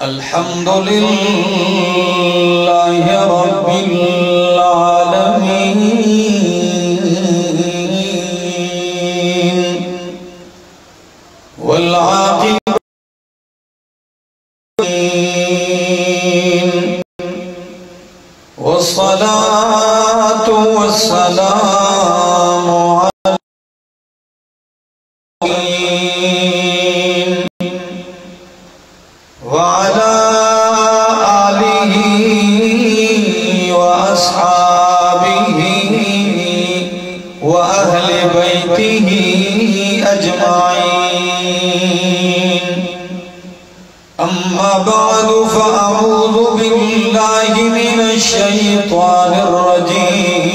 الحمد لله رب العالمين والعاقبة والصلاة والسلام على وعلى آله وأصحابه وأهل بيته أجمعين أما بعد فأعوذ بالله من الشيطان الرجيم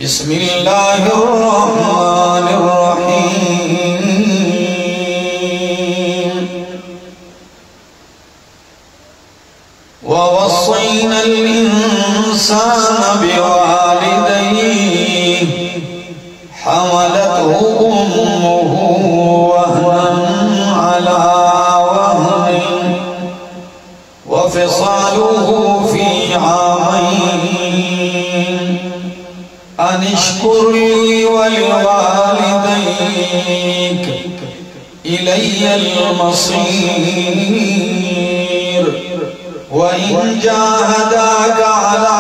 بسم الله الرحمن الرحيم ووصينا الإنسان بوالديه حملته أمه وهنا على وهن وفصاله في عامين أن اشكر لي ولوالديك إلي المصير وإن جاهداك على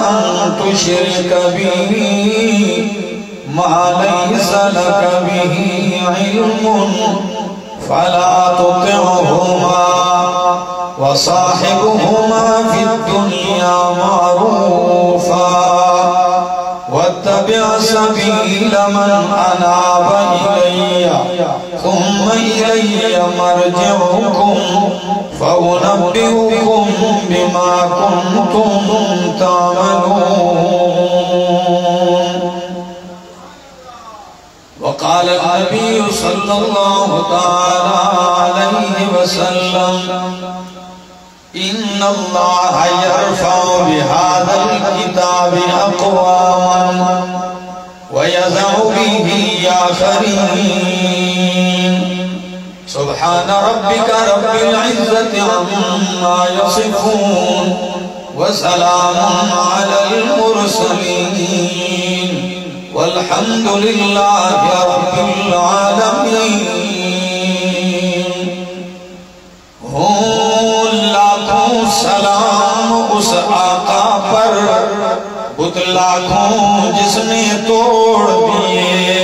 أن تشرك به ما ليس لك به علم فلا تطعهما وصاحبهما في الدنيا معروفا واتبع سبيل من أناب إلي ثم إلي مرجعكم فأنبئكم بما كنتم تعملون. وقال النبي صلى الله تعالى عليه وسلم إن الله يرفع بهذا الكتاب أقواما ويذع به آخرين سبحان ربك رب العزة عما يصفون وسلام على المرسلين والحمد لله رب العالمين. لاکھوں سلام اس آقا پر بت لاکھوں جس نے توڑ دیے.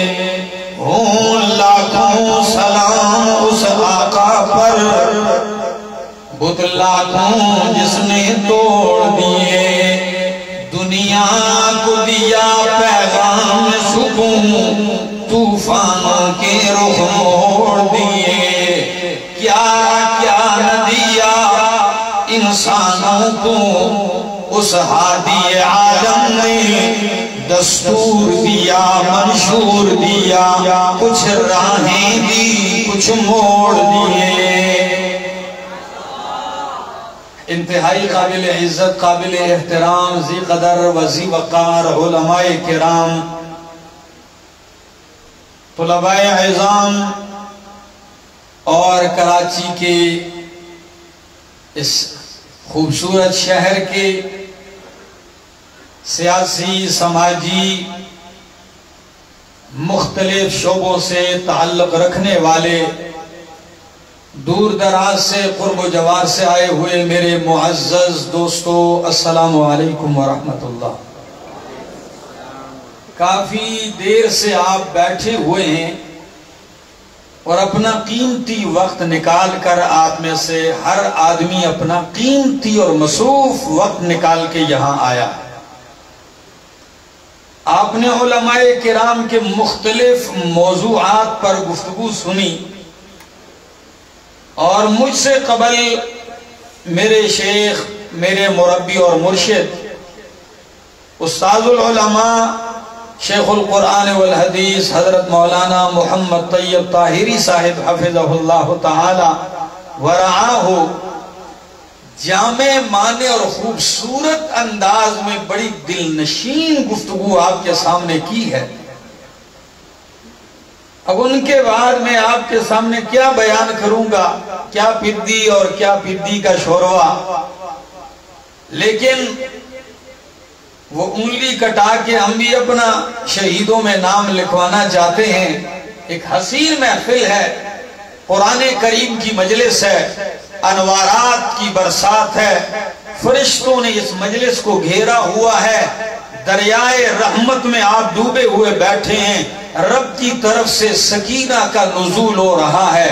لاکھوں سلام اس آقا پر بت لاکھوں جس نے توڑ دیے. دنیا کو دیا پیغام سکون طوفان کے رخ موڑ دیے. کیا کیا نہ دیا انسانوں کو اس ہادی عالم نے. دستور دیا منشور دیا کچھ راہیں دی کچھ موڑ دیے. انتہائی قابل عزت قابل احترام ذی قدر وذی وقار علماء کرام طلباء عظام اور کراچی کے اس خوبصورت شہر کے سیاسی سماجی مختلف شعبوں سے تعلق رکھنے والے دور دراز سے قرب و جوار سے آئے ہوئے میرے معزز دوستو السلام علیکم ورحمت اللہ. کافی دیر سے آپ بیٹھے ہوئے ہیں اور اپنا قیمتی وقت نکال کر آپ میں سے ہر آدمی اپنا قیمتی اور مصروف وقت نکال کے یہاں آیا. آپ نے علماء کرام کے مختلف موضوعات پر گفتگو سنی اور مجھ سے قبل میرے شیخ میرے مربی اور مرشد استاذ العلماء شیخ القرآن والحدیث حضرت مولانا محمد طیب طاہری صاحب حفظہ اللہ تعالی ورعاہ جامع معنی اور خوبصورت انداز میں بڑی دل نشین گفتگو آپ کے سامنے کی ہے. اب ان کے بعد میں آپ کے سامنے کیا بیان کروں گا، کیا پدی اور کیا پدی کا شوروا. لیکن وہ انگلی کٹا کے ہم بھی اپنا شہیدوں میں نام لکھوانا چاہتے ہیں. ایک حسین محفل ہے، قرآن کریم کی مجلس ہے، انوارات کی برسات ہے، فرشتوں نے اس مجلس کو گھیرا ہوا ہے، دریائے رحمت میں آپ ڈوبے ہوئے بیٹھے ہیں، رب کی طرف سے سکینہ کا نزول ہو رہا ہے،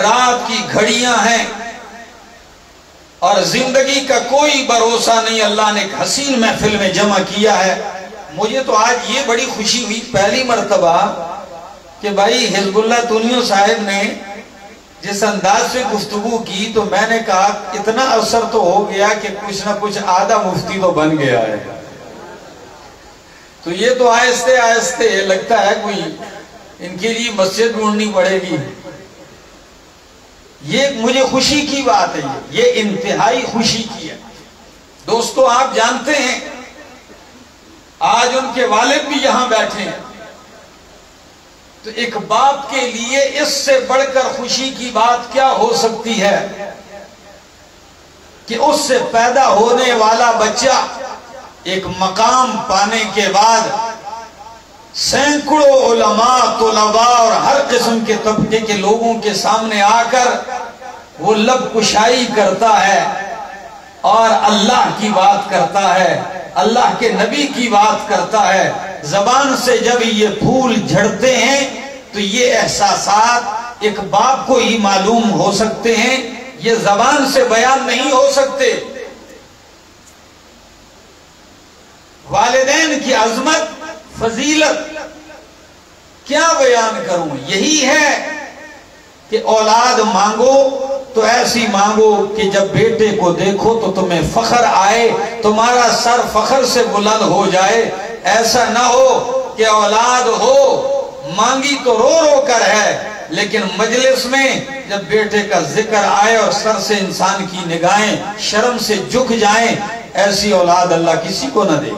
رات کی گھڑیاں ہیں اور زندگی کا کوئی بھروسہ نہیں. اللہ نے ایک حسین محفل میں جمع کیا ہے. مجھے تو آج یہ بڑی خوشی ہوئی پہلی مرتبہ کہ بھائی حزب اللہ تونیو صاحب نے جس انداز سے گفتگو کی تو میں نے کہا اتنا اثر تو ہو گیا کہ کچھ نہ کچھ آدھا مفتی تو بن گیا ہے. تو یہ تو آہستہ آہستہ لگتا ہے کوئی ان کے لیے مسجد ڈھونڈنی پڑے گی. یہ مجھے خوشی کی بات ہے، یہ انتہائی خوشی کی ہے. دوستو آپ جانتے ہیں آج ان کے والد بھی یہاں بیٹھے ہیں، تو ایک باپ کے لیے اس سے بڑھ کر خوشی کی بات کیا ہو سکتی ہے کہ اس سے پیدا ہونے والا بچہ ایک مقام پانے کے بعد سینکڑوں علماء، طلباء اور ہر قسم کے طبقے کے لوگوں کے سامنے آ کر وہ لب کشائی کرتا ہے اور اللہ کی بات کرتا ہے، اللہ کے نبی کی بات کرتا ہے. زبان سے جب یہ پھول جھڑتے ہیں تو یہ احساسات ایک باپ کو ہی معلوم ہو سکتے ہیں، یہ زبان سے بیان نہیں ہو سکتے. والدین کی عظمت، فضیلت کیا بیان کروں. یہی ہے کہ اولاد مانگو تو ایسی مانگو کہ جب بیٹے کو دیکھو تو تمہیں فخر آئے، تمہارا سر فخر سے بلند ہو جائے. ایسا نہ ہو کہ اولاد ہو مانگی تو رو رو کر ہے، لیکن مجلس میں جب بیٹے کا ذکر آئے اور سر سے انسان کی نگاہیں شرم سے جھک جائیں، ایسی اولاد اللہ کسی کو نہ دے.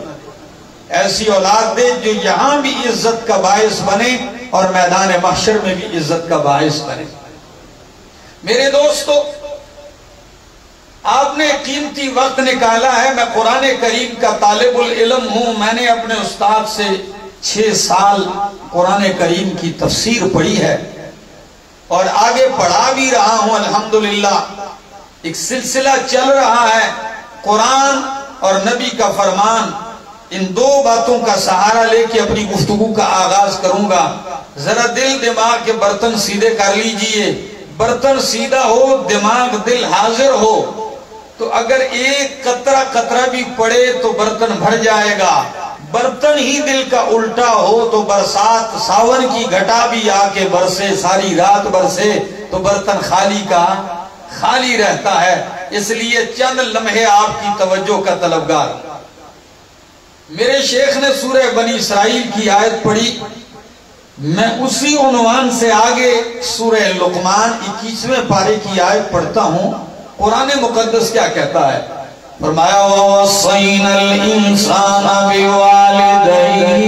ایسی اولاد دے جو یہاں بھی عزت کا باعث بنے اور میدان محشر میں بھی عزت کا باعث بنے. میرے دوستو آپ نے قیمتی وقت نکالا ہے. میں قرآن کریم کا طالب العلم ہوں. میں نے اپنے استاد سے 6 سال قرآن کریم کی تفسیر پڑھی ہے اور آگے پڑھا بھی رہا ہوں الحمدللہ. ایک سلسلہ چل رہا ہے، قرآن اور نبی کا فرمان، ان دو باتوں کا سہارا لے کے اپنی گفتگو کا آغاز کروں گا. ذرا دل دماغ کے برتن سیدھے کر لیجئے. برتن سیدھا ہو، دماغ دل حاضر ہو تو اگر ایک قطرہ قطرہ بھی پڑے تو برتن بھر جائے گا. برتن ہی دل کا الٹا ہو تو برسات ساون کی گھٹا بھی آ کے برسے، ساری رات برسے تو برتن خالی کا خالی رہتا ہے. اس لیے چند لمحے آپ کی توجہ کا طلبگار. میرے شیخ نے سورہ بنی اسرائیل کی آیت پڑھی، میں اسی عنوان سے آگے سورہ لقمان 21ویں پارے کی آیت پڑھتا ہوں. قرآن مقدس کیا کہتا ہے؟ فرمایا وَوَصَّيْنَا الْإِنسَانَ بِوَالِدَيْهِ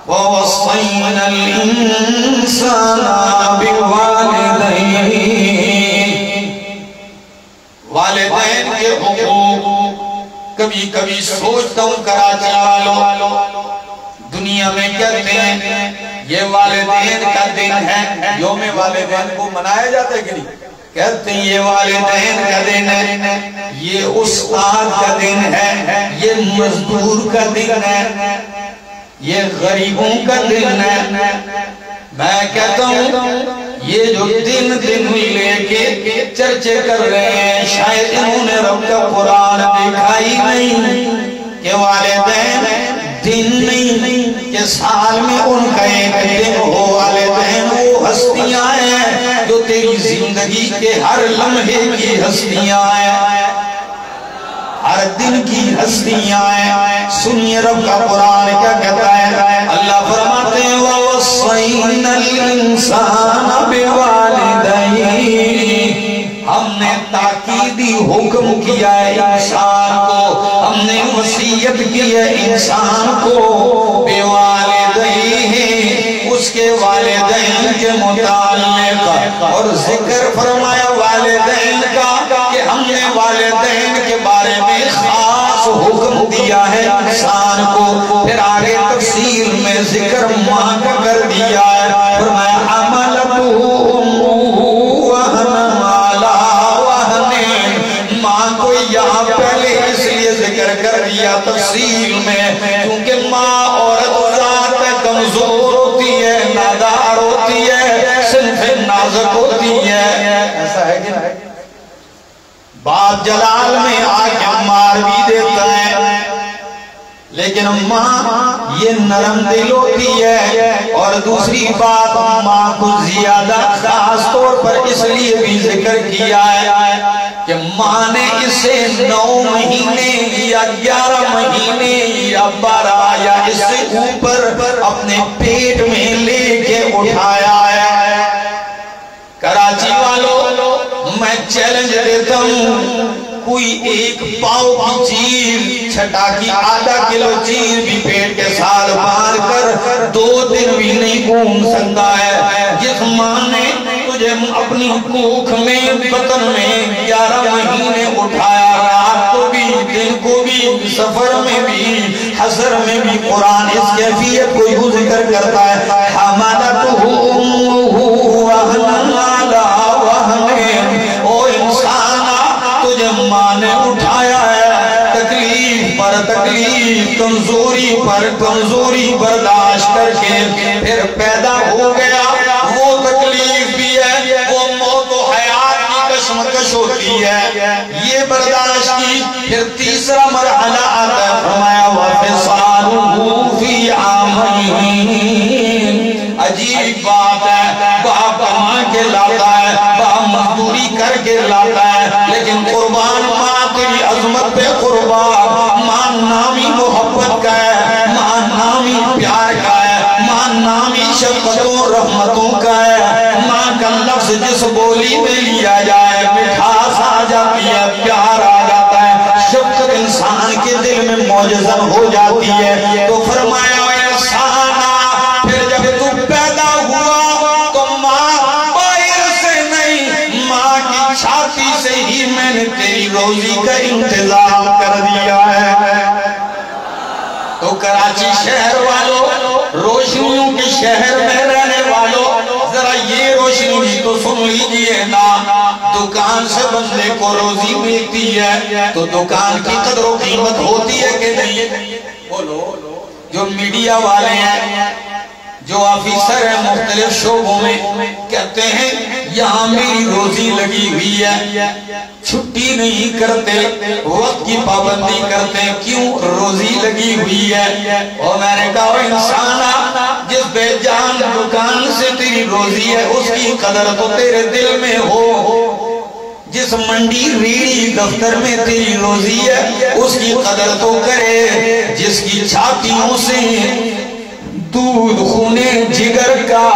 وَوَصَّيْنَا الْإِنسَانَ بِوَالِدَيْهِ. والدین کے حقوق کبھی کبھی سوچتا ہوں کراچی والوں دنیا میں کہتے ہیں یہ والدین کا دن ہے. یوم والدین کو منایا جاتا ہے کہ نہیں؟ کہتے ہیں یہ والدین کا دن ہے، یہ استاد کا دن ہے، یہ مزدور کا دن ہے، یہ غریبوں کا دن ہے. میں کہتا ہوں یہ جو دن لے کے چرچے کر رہے ہیں شاید انہوں نے رب کا قرآن دیکھا ہی نہیں کہ والدین دن نہیں کہ سال میں ان کا ایک دن ہو. والدین وہ ہستیاں ہیں جو تیری زندگی کے ہر لمحے کی ہستیاں ہیں، ہر دن کی ہستیاں ہیں. سنیے رب کا قرآن کیا کہتا ہے. اللہ فرماتے ہیں وَوَصَّيْنَا الْإِنسَانَ بِوَالِدَيْهِ ہم نے تاکیدی حکم کیا ہے انسان کو، ہم نے وصیت کی ہے انسان کو بِوَالِدَيْهِ اس کے والدین کے متعلق، اور ذکر فرمایا والدین کا کہ ہم نے والدین کے بارے میں خاص حکم دیا ہے انسان کو۔ پھر آگے تفصیل میں ذکر ماں کا کر دیا ہے، فرمایا حملتہ وہن علی وہن، ماں کو یہاں پہلے اس لیے ذکر کر دیا تفصیل میں کیونکہ ماں عورت ذات کمزور ہوتی ہے، نادار ہوتی ہے، صنف نازک ہوتی ہے، ایسا ہے کہ نہیں؟ باپ جلال میں آ کے مار بھی دیتا ہے، لیکن ماں یہ نرم دل ہوتی ہے۔ اور دوسری بات، ماں کو زیادہ خاص طور پر اس لیے بھی ذکر کیا ہے کہ ماں نے اسے 9 مہینے یا 11 مہینے یا 12 یا اس سے اوپر اپنے پیٹ میں لے کے اٹھایا ہے۔ کراچی والوں میں چیلنج دیتا ہوں، کوئی ایک پاؤ کی چیز چھٹا کی آدھا کلو چیز بھی پیٹ کے ساتھ باندھ کر 2 دن بھی نہیں گھوم سکتا ہے۔ جس ماں نے تجھے اپنی کوکھ میں بطن میں 11 مہینے اٹھایا، رات کو بھی دن کو بھی سفر میں بھی حضر میں بھی، قرآن اس کیفیت کو یوں ذکر کرتا ہے حملتہ امہ وہن علی وہن، او انسانا تجھے ماں نے اٹھایا ہے تکلیف پر تکلیف، کمزوری پر کمزوری برداشت کر کے پھر پیدا ہو گیا۔ وہ تکلیف بھی ہے، وہ موت و حیات کی کشمکش ہوتی ہے، یہ برداشت کی۔ پھر تیسرا مرحلہ آتا ہے، فرمایا وَفِصَالُهُ فِي عَامَيْنِ، عجیب بات ہے، باپ کما کے لاتا ہے، باپ مزدوری کر کے لاتا ہے، لیکن قربان ماں تیری عظمت پہ قربان، ماں نامی محبت کا ہے، ماں نامی پیار کا ہے، ماں نامی شفقتوں رحمتوں کا ہے۔ ماں کا لفظ جس بولی میں لیا جائے مٹھاس آ جاتی ہے، پیار آ جاتا ہے، شفقت انسان کے دل میں معجزہ ہو جاتی ہے۔ تو فرمایا انسانا، پھر جب تو پیدا ہوا تو ماں باہر سے نہیں، ماں کی چھاتی سے ہی میں نے تیری روزی کا انتظام کر دیا ہے۔ تو کراچی شہر والوں، روشنیوں کے شہر میں رہنے والوں، ذرا یہ روشنی بھی تو سن لیجئے نا، دکان سے بندے کو روزی ملتی ہے تو دکان کی قدر و قیمت ہوتی ہے کہ نہیں؟ بولو، جو میڈیا والے ہیں، جو آفیسر ہیں مختلف شعبوں میں، کہتے ہیں یہاں میری روزی لگی ہوئی ہے، چھٹی نہیں کرتے، وقت کی پابندی کرتے، کیوں؟ روزی لگی ہوئی ہے۔ اور میں نے کہا انسانا، جس بے جان دکان سے تیری روزی ہے اس کی قدر تو تیرے دل میں ہو، جس منڈی ریڑھی دفتر میں تیری روزی ہے اس کی قدر تو کرے، جس کی چھاتیوں سے دودھ خونے جگر کا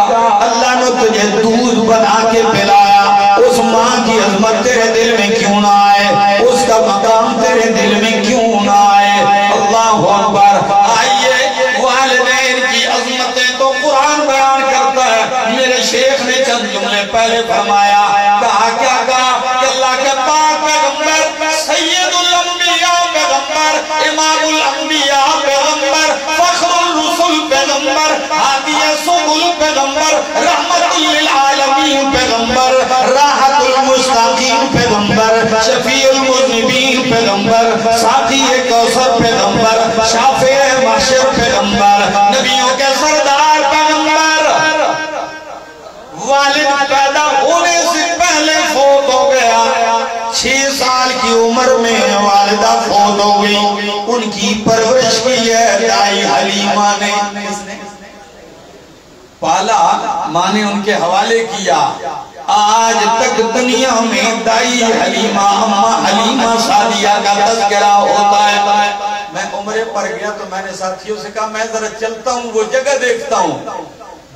اللہ نے تجھے دودھ بنا کے پلایا، اس ماں کی عظمت تیرے دل میں کیوں نہ آئے، اس کا مقام تیرے دل میں کیوں نہ آئے؟ اللہ اکبر۔ آئیے، والدین کی عظمتیں تو قرآن بیان کرتا ہے، میرے شیخ نے چند جملے پہلے فرمایا، کہا کیا کہا کہ اللہ کے پاک پیغمبر، سید الانبیاء پیغمبر، امام الانبیاء پیغمبر، فخر الرسل پیغمبر، ہادی سبل پیغمبر، رحمت للعالمین پیغمبر، راحت المشتاقین پیغمبر، شفیع المذنبین پیغمبر، ساتھی کوثر پیغمبر، شافع محشر پیغمبر، نبیوں کے سردار پیغمبر۔ والد پیدا ہونے سے پہلے فوت ہو گیا، 6 سال کی عمر میں والدہ فوت ہو گئی، ان کی پرورش کی ہے دائی حلیمہ نے، پالا، ماں نے ان کے حوالے کیا۔ آج تک دنیا میں دائی حلیمہ، اماں حلیمہ سعدیہ کا تذکرہ ہوتا ہے۔ میں عمرے پر گیا تو میں نے ساتھیوں سے کہا میں ذرا چلتا ہوں، وہ جگہ دیکھتا ہوں،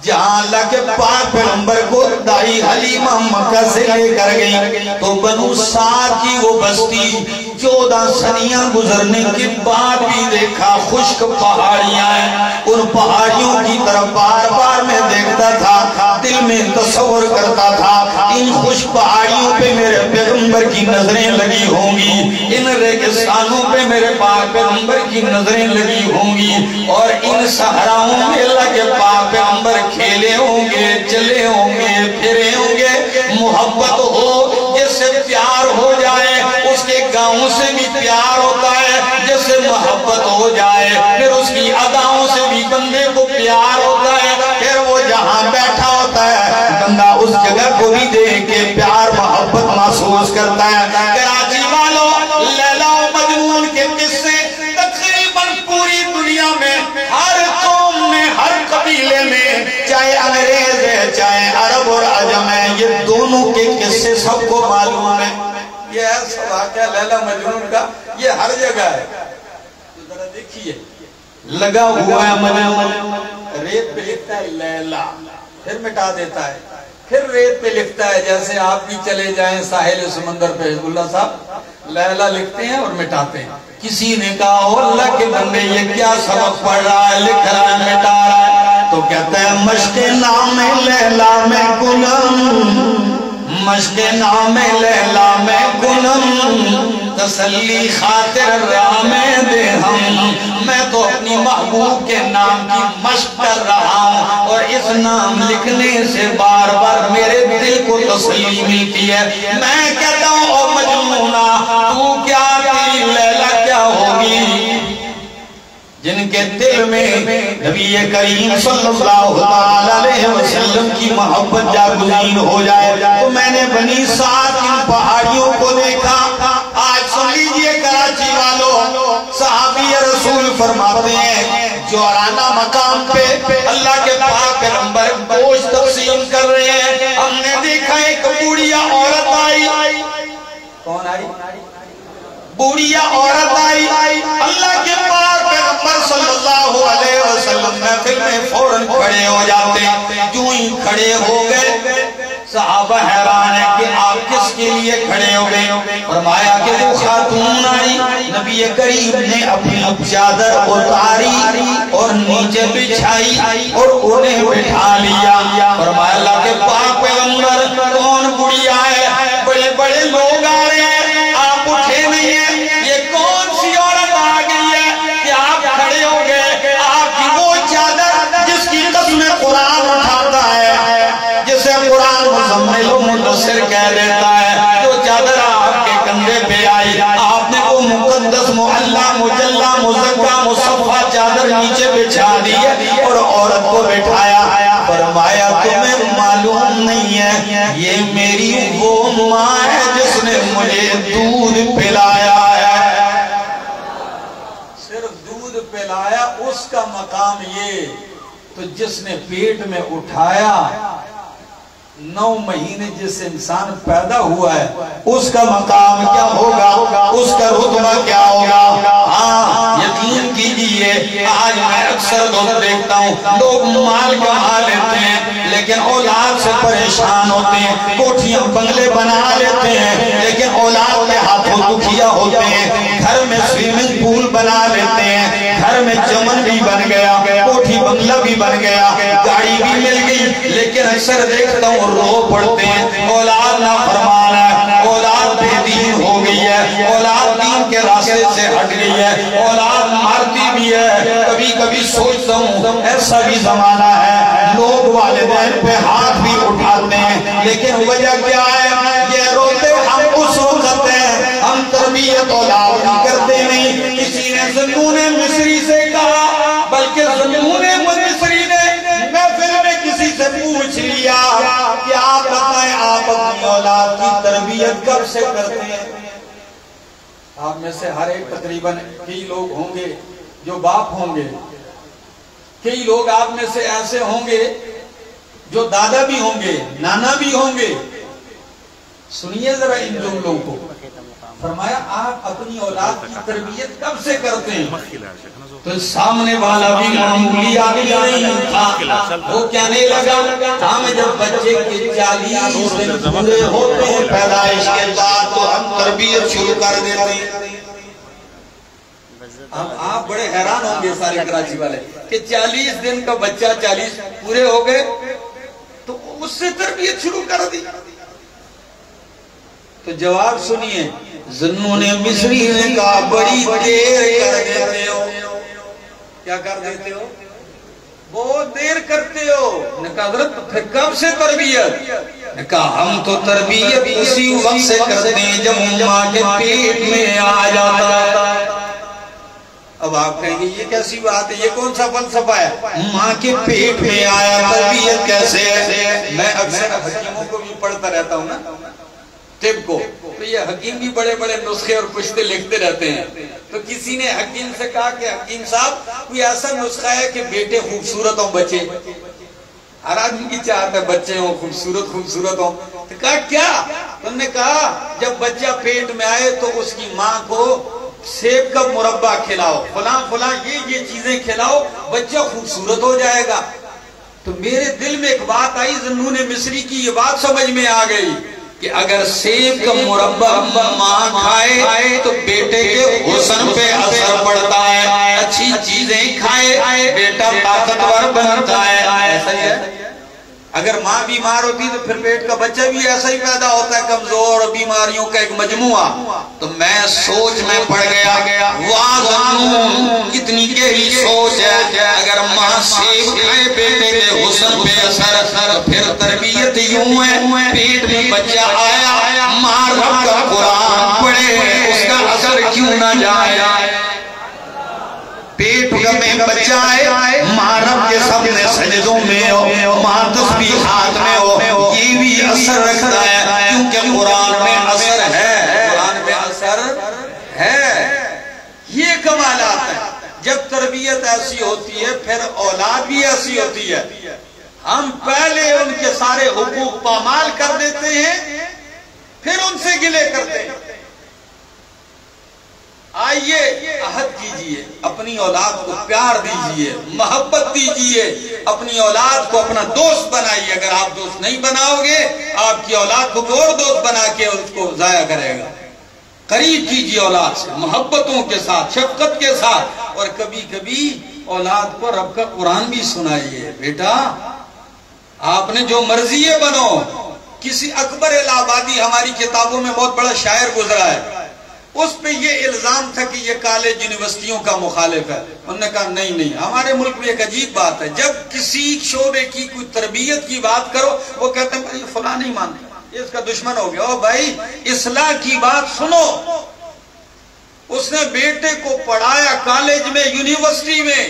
جہاں اللہ کے پاک پیغمبر کو دائی حلیمہ مکہ سے لے کر گئی تو بنو سعد کی وہ بستی 14 صدیاں گزرنے کے بعد بھی دیکھا خشک پہاڑیاں ہیں. ان پہاڑیوں کی طرف بار بار میں دیکھتا تھا, دل میں تصور کرتا تھا ان خشک پہاڑیوں پہ میرے پیغمبر کی نظریں لگی ہوں گی, ان ریگستانوں پہ میرے پاک پیغمبر کی نظریں لگی ہوں گی, اور ان صحراؤں میں اللہ کے پاک پیغمبر کھیلے ہوں گے, چلے ہوں گے, پھرے ہوں گے. محبت ہو جس سے پیار ہو جائے, اس کے گاؤں سے بھی پیار ہوتا ہے. جس سے محبت ہو جائے پھر اس کی اداؤں سے بھی بندے کو پیار ہوتا ہے. پھر وہ جہاں بیٹھا ہوتا ہے بندہ اس جگہ کو بھی دیکھ کے پیار محبت محسوس کرتا ہے. کراچی والوں, لیلا و مجنون کے قصے تقریباً پوری دنیا میں ہر قوم میں, ہر قبیلے میں, چاہے انگریز ہے چاہے عرب اور عجم ہے, یہ دونوں کے قصے سب کو معلوم ہے. یہ ہے واقعہ لیلا مجنون کا, یہ ہر جگہ ہے. تو ذرا دیکھیے, لگا ہوا ہے مجنون, ریت پہ لکھتا ہے لیلا, پھر مٹا دیتا ہے, پھر ریت پہ لکھتا ہے. جیسے آپ بھی چلے جائیں ساحل سمندر پہ, حزب اللہ صاحب لیلا لکھتے ہیں اور مٹاتے ہیں. کسی نے کہا ہو اللہ کے بندے یہ کیا سبق پڑھ رہا ہے, لکھ رہا ہے, مٹا رہا ہے. تو کہتا ہے مشق نام لیلا میں گنم, مشق نام لیلا میں گنم, تسلی خاطر راہ میں دے ہم. میں تو اپنی محبوب کے نام کی مشق کر رہا ہوں, اور اس نام لکھنے سے بار بار میرے دل کو تسلی ملتی ہے. میں کہتا ہوں او مجنونہ, تو کیا تیری لیلا کیا ہوگی جن کے دل میں نبی کریم صلی اللہ علیہ وسلم کی محبت جاگزین ہو جائے. تو میں نے بنی سعد ان پہاڑیوں کو دیکھا. آج سن لیجئے کراچی والوں, صحابی رسول فرماتے ہیں جوہرانہ مقام پہ اللہ کے پاک پیغمبر گوشت تقسیم کر رہے ہیں. ہم نے دیکھا ایک بوڑھیا عورت آئی. کون آئی؟ بوڑھیا عورت آئی. اللہ کے پاک پیغمبر صلی اللہ علیہ وسلم محفل میں فوراً کھڑے ہو جاتے. جو ہی کھڑے ہو گئے صحابہ حیران ہے کہ آپ کس کے لیے کھڑے ہو گئے. فرمایا کہ وہ خاتون آئی, نبی کریم نے اپنی چادر اتاری اور نیچے بچھائی اور انہیں بٹھا لیا. فرمایا اللہ کے پاک پیغمبر کون بڑھیا ہے, بڑے بڑے لوگ آ رہے ہیں, آپ اٹھے نہیں ہیں, یہ کون سی عورت آ گئی ہے کہ آپ کھڑے ہو گئے. آپ کی وہ چادر جس کی قسم قرآن اٹھاتا ہے, جسے قرآن مزمل و مدثر کہہ دیتا ہے, جو چادر آپ کے کندھے پہ آئی, آپ نے وہ مقدس معلّہ مجلّہ مزکّہ مصفّہ چادر نیچے بچھا دی اور عورت کو بٹھایا. فرمایا تمہیں معلوم نہیں ہے یہ میری وہ ماں ہے جس نے مجھے دودھ پلایا ہے. صرف دودھ پلایا, اس کا مقام یہ. تو جس نے پیٹ میں اٹھایا, 9 مہینے جس انسان پیدا ہوا ہے, اس کا مقام کیا ہوگا, اس کا رتبہ کیا ہوگا. ہاں یقین کیجئے, آج میں اکثر دوست دیکھتا ہوں لوگ مال کما لیتے ہیں لیکن اولاد سے پریشان ہوتے ہیں, کوٹھیاں بنگلے بنا لیتے ہیں لیکن اولاد کے ہاتھوں دکھیا ہوتے ہیں, گھر میں سوئمنگ پول بنا لیتے ہیں, گھر میں چمن بھی بن گیا, کوٹھی بنگلہ بھی بن گیا, گاڑی بھی مل گئی, لیکن اکثر دیکھتا ہوں رو پڑتے ہیں اولاد نافرمان ہے, اولاد بے دین ہو گئی ہے, اولاد دین کے راستے سے ہٹ گئی ہے, اولاد مارتی بھی ہے. کبھی کبھی سوچتا ہوں ایسا بھی زمانہ ہے لوگ والدین پہ ہاتھ بھی اٹھاتے ہیں, لیکن وجہ کیا ہے, یہ روتے ہم اس وقت ہیں, ہم تربیت اولاد بھی کرتے نہیں. کسی نے ذنون مصری سے کہا, بلکہ ذنون مصری نے محفل میں کسی سے پوچھ لیا کہ آپ بتائیں آپ اپنی اولاد کی تربیت کب سے کرتے ہیں. آپ میں سے ہر ایک تقریباً کئی لوگ ہوں گے جو باپ ہوں گے, کئی لوگ آپ میں سے ایسے ہوں گے جو دادا بھی ہوں گے, نانا بھی ہوں گے. سنیے ذرا ان جملوں کو, فرمایا آپ اپنی اولاد کی تربیت کب سے کرتے ہیں؟ تو سامنے والا بھی معمولی آدمی نہیں تھا، وہ کہنے لگا ہم جب بچے کے 40 دن پورے ہوتے ہیں پیدائش کے بعد تو ہم تربیت شروع کر دیتے ہیں۔ اب آپ بڑے حیران ہوں گے سارے کراچی والے کہ 40 دن کا بچہ 40 پورے ہو گئے تو اس سے تربیت شروع کر دی۔ تو جواب سنیے، ذنون مصری نے کہا بڑی دیر کر دیتے ہو۔ کیا کر دیتے ہو؟ بہت دیر کرتے ہو۔ نے کہا حضرت پھر کب سے تربیت؟ نے کہا ہم تو تربیت اسی وقت سے کرتے ہیں جب ماں کے پیٹ میں آ جاتا ہے۔ اب آپ کہیں گے یہ کیسی بات ہے، یہ کون سا فلسفہ ہے؟ ماں کے پیٹ میں آیا تربیت کیسے ہے؟ میں اکثر حکیموں کو بھی پڑھتا رہتا ہوں نا، طب کو، تو یہ حکیم بھی بڑے بڑے نسخے اور پشتے لکھتے رہتے ہیں۔ تو کسی نے حکیم سے کہا کہ حکیم صاحب کوئی ایسا نسخہ ہے کہ بیٹے خوبصورت ہوں بچے؟ ہر آدمی کی چاہت ہے بچے ہوں خوبصورت ہوں۔ تو کہا کیا؟ تم نے کہا جب بچہ پیٹ میں آئے تو اس کی ماں کو سیب کا مربع کھلاؤ، فلاں یہ چیزیں کھلاؤ، بچہ خوبصورت ہو جائے گا۔ تو میرے دل میں ایک بات آئی، ذنون مصری کی یہ بات سمجھ میں آ گئی کہ اگر سیب کا مربع ماں کھائے تو بیٹے کے حسن پہ اثر پڑتا ہے، اچھی چیزیں کھائے بیٹا طاقتور بنتا ہے۔ ایسا ہی ہے، اگر ماں بیمار ہوتی تو پھر پیٹ کا بچہ بھی ایسا ہی پیدا ہوتا ہے، کمزور بیماریوں کا ایک مجموعہ۔ تو میں سوچ میں پڑ گیا، واہ ذنون کتنی گہری سوچ ہے، اگر ماں سیب کھائے بیٹے کے حسن پہ اثر، پھر تربیت یوں ہے پیٹ میں بچہ آیا، ماں رب کا قرآن پڑھے اس کا اثر کیوں نہ جائے؟ پیٹ میں بچہ آئے، ماں رب کے سامنے سجدوں میں ہو، ماں تسبیحات میں ہو، یہ بھی اثر رکھتا ہے کیونکہ قرآن میں اثر ہے، قرآن میں اثر ہے۔ یہ کمالات ہے۔ جب تربیت ایسی ہوتی ہے پھر اولاد بھی ایسی ہوتی ہے۔ ہم پہلے ان کے سارے حقوق پامال کر دیتے ہیں، پھر ان سے گلے کرتے ہیں۔ آئیے عہد کیجئے، اپنی اولاد کو پیار دیجئے، محبت دیجئے، اپنی اولاد کو اپنا دوست بنائیے۔ اگر آپ دوست نہیں بناؤ گے آپ کی اولاد کو اور دوست بنا کے اس کو ضائع کرے گا۔ قریب کیجئے اولاد سے، محبتوں کے ساتھ، شفقت کے ساتھ، اور کبھی کبھی اولاد کو رب کا قرآن بھی سنائیے۔ بیٹا آپ نے جو مرضی ہے بنو۔ کسی اکبر الہ آبادی ہماری کتابوں میں بہت بڑا شاعر گزرا ہے، اس پہ یہ الزام تھا کہ یہ کالج یونیورسٹیوں کا مخالف ہے۔ انہوں نے کہا نہیں، ہمارے ملک میں ایک عجیب بات ہے، جب کسی شعبے کی کوئی تربیت کی بات کرو وہ کہتے ہیں بھائی فلاں نہیں مانتے، یہ اس کا دشمن ہو گیا۔ او بھائی اصلاح کی بات سنو۔ اس نے بیٹے کو پڑھایا کالج میں، یونیورسٹی میں،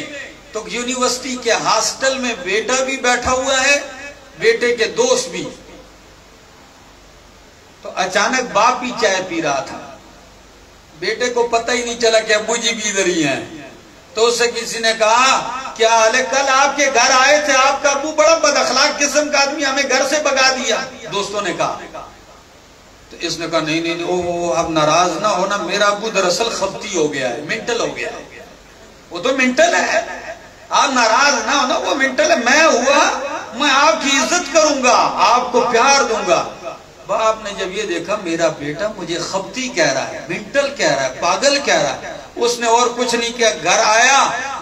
تو یونیورسٹی کے ہاسٹل میں بیٹا بھی بیٹھا ہوا ہے، بیٹے کے دوست بھی۔ تو اچانک باپ بھی چائے پی رہا تھا، بیٹے کو پتہ ہی نہیں چلا کہ ابو جی بھی ادھر ہی ہیں۔ تو اس سے کسی نے کہا کیا حال ہے، کل آپ کے گھر آئے تھے، آپ کا ابو بڑا بد اخلاق قسم کا آدمی، ہمیں گھر سے بگا دیا۔ دوستوں نے کہا، تو اس نے کہا نہیں او اب ناراض نہ ہونا، میرا ابو دراصل خبتی ہو گیا ہے، منٹل ہو گیا ہے۔ وہ تو منٹل ہے، آپ ناراض نہ ہونا، وہ منٹل ہے، میں آپ کی عزت کروں گا، آپ کو پیار دوں گا۔ باپ نے جب یہ دیکھا میرا بیٹا مجھے خبتی کہہ رہا ہے، منٹل کہہ رہا ہے، پاگل کہہ رہا ہے، اس نے اور کچھ نہیں کیا، گھر آیا،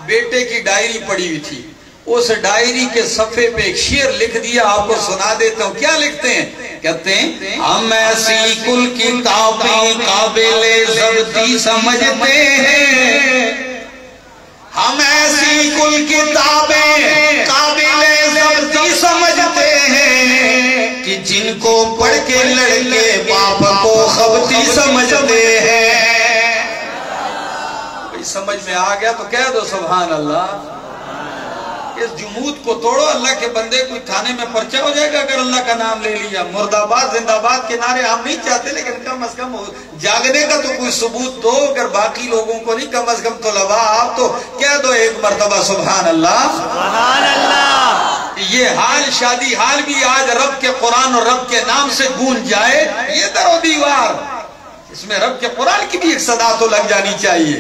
بیٹے کی ڈائری پڑی ہوئی تھی، اس ڈائری کے صفحے پہ ایک شعر لکھ دیا، آپ کو سنا دیتا ہوں۔ کیا لکھتے ہیں؟ کہتے ہیں ہم ایسی کل کتابیں قابل ضبطی سمجھتے ہیں، ہم ایسی کل کتابیں قابل ضبطی سمجھتے ہیں کہ جن کو پڑھ کے لڑکے باپ کو خبتی سمجھتے ہیں۔ سمجھ میں آ گیا تو کہہ دو سبحان اللہ۔ اس جمود کو توڑو، اللہ کے بندے کوئی تھانے میں پرچہ ہو جائے گا اگر اللہ کا نام لے لیا۔ مرد آباد زندہ آباد کے نعرے ہم نہیں چاہتے، لیکن کم از کم جاگنے کا تو کوئی ثبوت دو، اگر باقی لوگوں کو نہیں، کم از کم طلباء آپ تو کہہ دو ایک مرتبہ سبحان اللہ سبحان اللہ۔ یہ حال شادی حال بھی آج رب کے قرآن اور رب کے نام سے گونج جائے، یہ در و دیوار اس میں رب کے قرآن کی بھی ایک صدا تو لگ جانی چاہیے.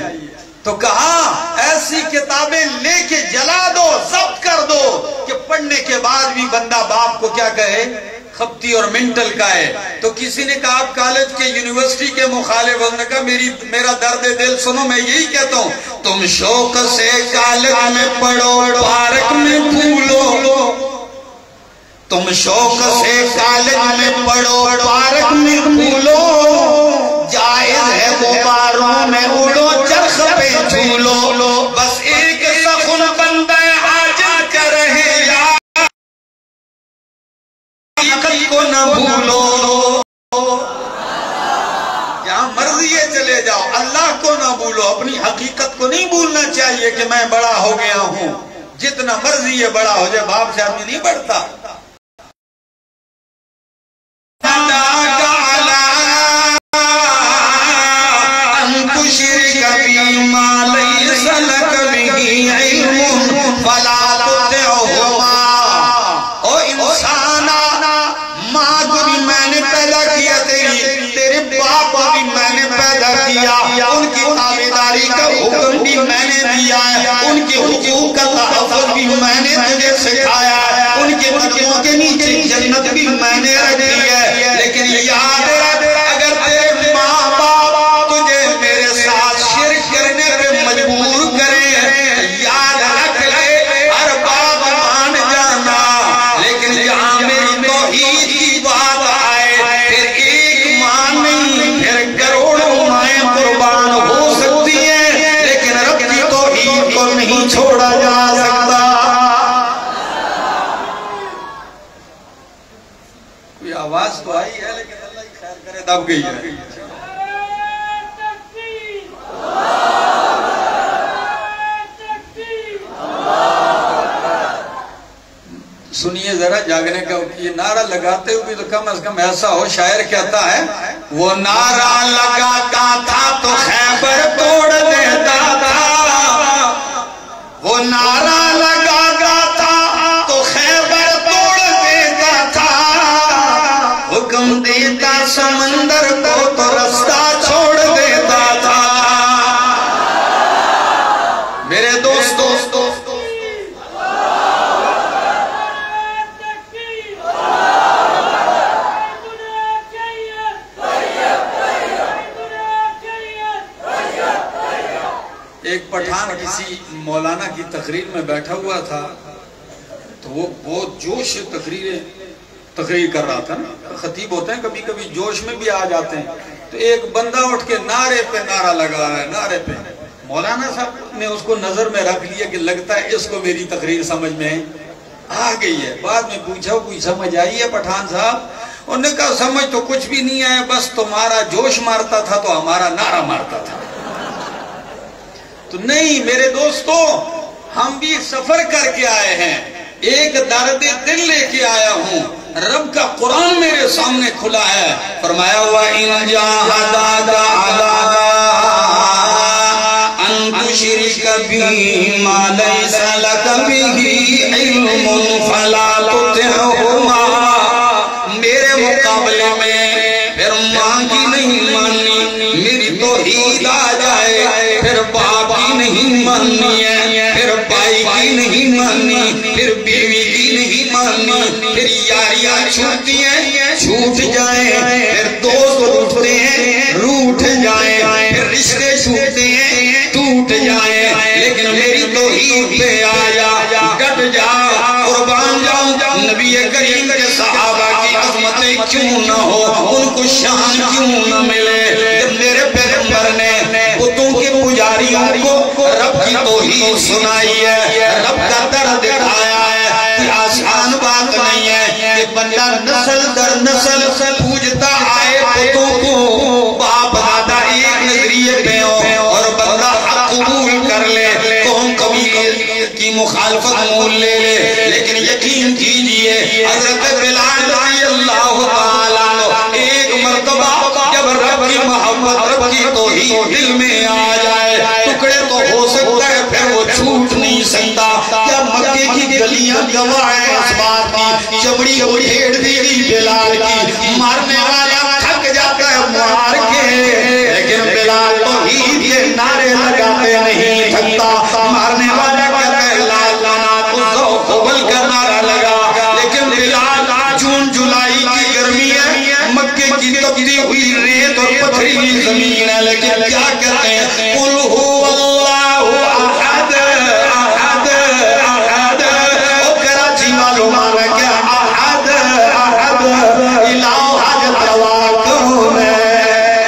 تو کہا ایسی کتابیں لے کے جلا دو، ضبط کر دو کہ پڑھنے کے بعد بھی بندہ باپ کو کیا کہے؟ خبتی اور منٹل کا ہے. تو کسی نے کہا آپ کالج کے یونیورسٹی کے مخالف، نے کہا میرا درد دل سنو، میں یہی کہتا ہوں تم شوق سے کالج میں پڑھو، پارک میں پھولو. تم شوق سے کالج میں پڑھو، پارک میں پھولو. جائز ہے غباروں میں اڑو، چرخ پہ جھولو. بس ایک سخن بندہ عاجز کا رہے، یا حقیقت کو نہ بھولو. جہاں مرضی ہے چلے جاؤ، اللہ کو نہ بھولو. اپنی حقیقت کو نہیں بھولنا چاہیے کہ میں بڑا ہو گیا ہوں. جتنا مرضی ہے بڑا ہو جائے، باپ سے آدمی نہیں بڑھتا. ان کی تابعداری کا حکم بھی میں نے دیا ہے، ان کے حقوق کا تحفظ بھی میں نے تجھے سکھایا ہے، ان کے قدموں کے نیچے جنت بھی میں نے رکھی ہے. لیکن یاد رکھ، اگر تیرے ماں باپ تجھے میرے ساتھ شرک کرنے پہ مجبور کریں، یاد رکھ لے ہر بات مان جانا. لیکن جہاں میری توحید کی بات آئے، پھر ایک ماں نہیں، پھر کروڑوں مائیں قربان ہو سکتی ہیں، لیکن رب کی توحید کو نہیں چھوڑا جا سکتا. کوئی آواز تو آئی ہے، لیکن اللہ ہی خیر کرے دب گئی ہے. سنیے ذرا جاگنے کا. یہ نعرہ لگاتے ہوئے تو کم از کم ایسا ہو، شاعر کہتا ہے وہ نعرہ لگاتا تھا تو خیبر توڑ دیتا تھا. وہ نعرہ لگاتا تھا تو خیبر توڑ دیتا تھا. حکم دیتا سمندر کو تو رستہ چھوڑ دیتا تھا. میرے دوستو، ایک پٹھان کسی مولانا کی تقریر میں بیٹھا ہوا تھا، تو وہ بہت جوش سے تقریر کر رہا تھا. خطیب ہوتے ہیں کبھی کبھی جوش میں بھی آ جاتے ہیں. تو ایک بندہ اٹھ کے نعرے پہ نعرہ لگا رہا ہے، نعرے پہ. مولانا صاحب نے اس کو نظر میں رکھ لیا کہ لگتا ہے اس کو میری تقریر سمجھ میں آ گئی ہے. بعد میں پوچھا کوئی سمجھ آئی ہے پٹھان صاحب؟ انہوں نے کہا سمجھ تو کچھ بھی نہیں آیا، بس تمہارا جوش مارتا تھا تو ہمارا نعرہ مارتا تھا. تو نہیں میرے دوستو، ہم بھی سفر کر کے آئے ہیں. ایک درد دل لے کے آیا ہوں. رب کا قرآن میرے سامنے کھلا ہے. فرمایا وَإِنْ جَاهَدَاكَ عَلَىٰ أَن تُشْرِكَ بِي مَا لَيْسَ لَكَ بِهِ عِلْمٌ فَلَا تُطِعْهُمَا. میرے مقابلے میں پھر ماں کی نہیں ماننی، میری توحید آ جائے. پھر باپ کی نہیں ماننی ہے، پھر بھائی کی نہیں ماننی، پھر بیوی کی نہیں ماننی. پھر یاریاں چھوٹتی ہیں، چھوٹ جائیں. پھر دوست روٹتے ہیں، روٹ جائیں. پھر رشتے چھوٹتے ہیں، ٹوٹ جائیں. لیکن میری توحید پہ آیا، ڈٹ جا، قربان جاؤ. نبی کریم کے صحابہ کی عظمتیں کیوں نہ ہو، ان کو شان کیوں نہ ملے، جب میرے پیغمبر نے بتوں کے پجاریوں کو رب کی توحید سنائی ہے، رب کا درد دکھایا ہے. کوئی آسان بات نہیں ہے کہ بندہ نسل در نسل پوجتا آئے بتوں کو، باپ دادا ایک نظریے پہ ہو اور بندہ حق قبول کر لے، قوم قبیلے کی مخالفت مول لے لے. لیکن یقین کیجئے حضرت بلال رضی اللہ تعالیٰ عنہ ایک مرتبہ جب رب کی محبت، رب کی توحید دل میں آ جائے، ٹکڑے تو ہو سکتا ہے پھر وہ چھوٹ نہیں سکتا. کیا مکے کی گلیاں گواہ ہیں اس بات کی، چمڑی اور ڈھیڑ دی بلال کی. مارنے والا تھک جاتا ہے مار کے، نعرے لگاتے نہیں تھکتا، مارنے والا کہتا ہے لات لعنات عزا و حبل کا نعرہ لگا، لیکن بلال جون جولائی کی گرمی ہے، مکے کی تپتی ہوئی ریت اور پتھریلی زمین ہے، لیکن کیا کہتے ہیں قل هو اللہ احد احد احد، اور کراچی والوں مانا کیا احد احد، الہ حاجت روا کون ہے؟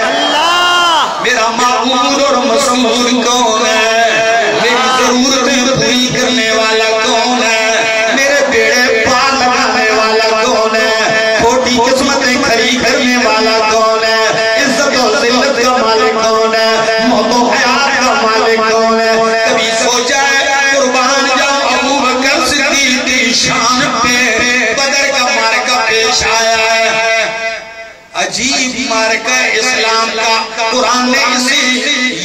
اللہ میرا معبود اور مسعود کون ہے؟ میری ضرورتیں پوری کرنے والا کون ہے؟ میرے بیڑے پار لگانے والا کون ہے؟ کھوٹی قسمتیں کھری کرنے والا کون ہے؟ عزت و ذلت کا مالک کون ہے؟ موت و حیات کا مالک کون ہے؟ کبھی سوچا ہے قربان جاؤ ابو بکر صدیق کی شان پہ بدر کا مارکہ پیش آیا ہے، عجیب مارکہ اسلام کا، قرآن نے اسے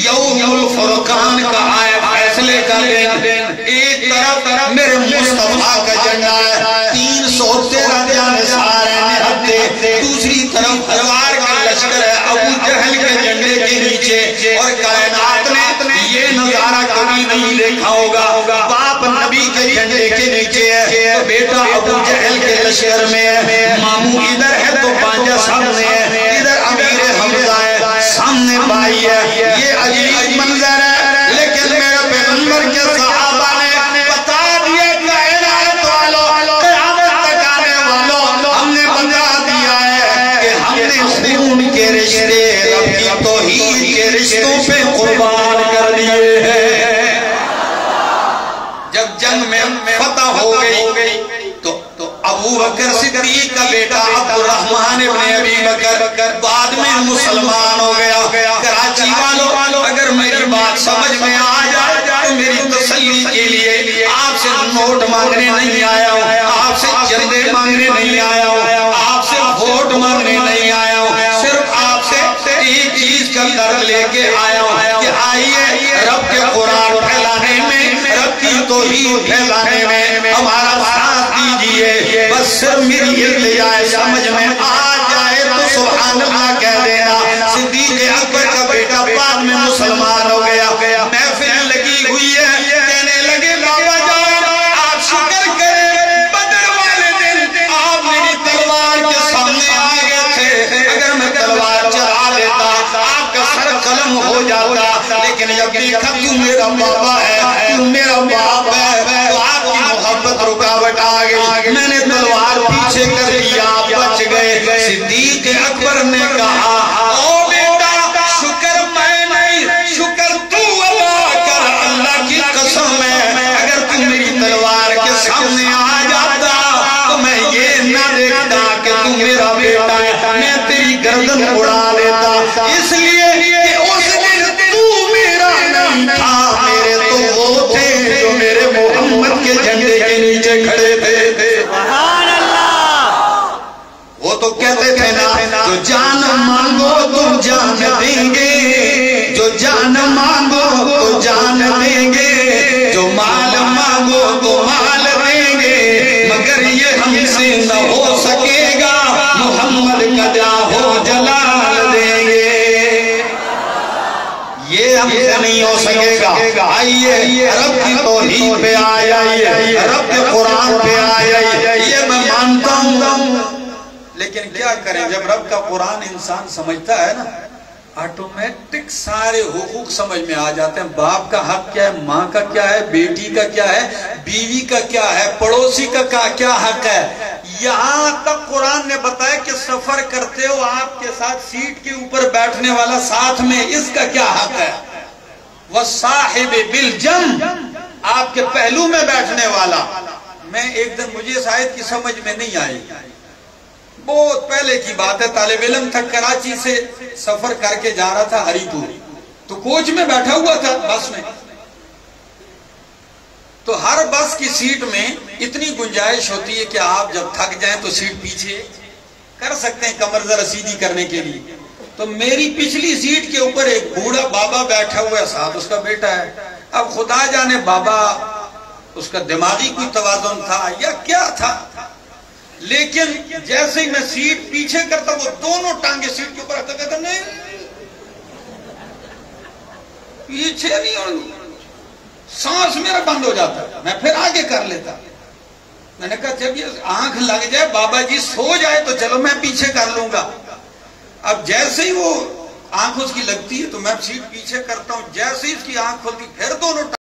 یوم الفرقان کہا ہے، فیصلے کا دن، ایک طرف میرے مصطفیٰ کا جھنڈا ہے، 313 جانثار ہیں نہتے، دوسری طرف 1000 کا لشکر ہے ابو جہل کے جھنڈے کے نیچے، اور کائنات نے یہ نظارہ کبھی نہیں دیکھا ہوگا، باپ نبی کے جھنڈے کے نیچے ہے تو بیٹا ابو جہل کے لشکر میں ہے، ماموں ادھر ہے تو بانجا سامنے ہے، ادھر امیر حمزہ ہے، سامنے بھائی ہے، یہ عجیب منظر ہے، لیکن میرے پیغمبر کے صحابہ نے بتا دیا کائنات والوں، قیامت تک آنے والوں، ہم نے بتا دیا ہے کہ ہم نے خون کے رشتے رب کی توحید کے رشتوں پہ قربان کر دیے ہیں۔ جب جنگ میں فتح ہو گئی تو ابو بکر صدیق کا بیٹا عبد الرحمن ابن ابی بکر بعد میں مسلمان ہو گیا۔ کراچی والوں اگر میری بات سمجھ میں آ جائے تو میری تسلی کے لیے آپ سے نوٹ مانگنے نہیں آیا ہوں، آپ سے چندے مانگنے نہیں آیا ہوں، آپ سے ووٹ مانگنے نہیں آیا ہوں، صرف آپ سے ایک چیز کا درد لے کے آیا ہوں کہ آئیے رب کے قرآن پھیلانے میں، رب کی توحید پھیلانے میں ہمارا ساتھ دیجئے، بس صرف میری التجا سمجھ میں آ جائے تو سبحان اللہ کہہ دینا۔ صدیق اکبر کا بیٹا بعد میں مسلمان ہو گیا، محفل لگی ہوئی ہے، کہنے لگے بابا جان آپ شکر کریں بدر والے دن آپ میری تلوار کے سامنے آگے تھے، اگر میں تلوار چلا لیتا آپ کا سر قلم ہو جاتا، لیکن جب دیکھا تو میرا بابا ہے، تو میرا باپ ہے، تو آپ کی محبت رکاوٹ آ گئی، میں نے تلوار پیچھے کر دیا، آپ بچ گئے۔ صدیق اکبر نے کہا او بیٹا شکر میں نہیں، شکر تو ادا کر، اللہ کی قسم ہے اگر تو میری تلوار کے سامنے آ جاتا تو میں یہ نہ دیکھتا کہ تو میرا بیٹا ہے، میں تیری گردن اڑا لیتا، اس لیے کہ اس دن تو میرا نہیں تھا، میرے تو وہ تھے جو میرے محمد کے جھنڈے کے نیچے کھڑے تھے۔ سبحان اللہ، وہ تو کہتے تھے نا جو جان مانگو تو جان دیں گے، جو جان مانگو تو جان دیں گے، جو مال مانگو تو مال دیں گے، مگر یہ ہم سے نہ ہو سکے گا، محمد کا جاہو جلال دیں گے، یہ ہم سے نہیں ہو سکے گا۔ آئیے رب کی توحید پہ آئیے، رب کے قرآن پہ آئیے، یہ میں مانتا ہوں، لیکن کیا کریں جب رب کا قرآن انسان سمجھتا ہے نا آٹومیٹک سارے حقوق سمجھ میں آ جاتے ہیں، باپ کا حق کیا ہے، ماں کا کیا ہے، بیٹی کا کیا ہے، بیوی کا کیا ہے، پڑوسی کا کیا حق ہے۔ یہاں تک قرآن نے بتایا کہ سفر کرتے ہو آپ کے ساتھ سیٹ کے اوپر بیٹھنے والا ساتھ میں اس کا کیا حق ہے، وَالصَّاحِبِ بِالْجَنْبِ آپ کے پہلو میں بیٹھنے والا۔ میں ایک دن مجھے اس آیت کی سمجھ میں نہیں آئی، بہت پہلے کی بات ہے، طالب علم تھا، کراچی سے سفر کر کے جا رہا تھا ہری پور، تو کوچ میں بیٹھا ہوا تھا بس میں، تو ہر بس کی سیٹ میں اتنی گنجائش ہوتی ہے کہ آپ جب تھک جائیں تو سیٹ پیچھے کر سکتے ہیں کمر ذرا سیدھی کرنے کے لیے۔ تو میری پچھلی سیٹ کے اوپر ایک بوڑھا بابا بیٹھا ہوا ہے، ساتھ اس کا بیٹا ہے۔ اب خدا جانے بابا اس کا دماغی کوئی توازن تھا یا کیا تھا، لیکن جیسے ہی میں سیٹ پیچھے کرتا وہ دونوں ٹانگیں سیٹ کے اوپر رکھتا، کہتا نہیں پیچھے نہیں، اور سانس میرا بند ہو جاتا، میں پھر آگے کر لیتا۔ میں نے کہا جب یہ آنکھ لگ جائے بابا جی سو جائے تو چلو میں پیچھے کر لوں گا۔ اب جیسے ہی وہ آنکھ اس کی لگتی ہے تو میں سیٹ پیچھے کرتا ہوں، جیسے ہی اس کی آنکھ کھلتی پھر دونوں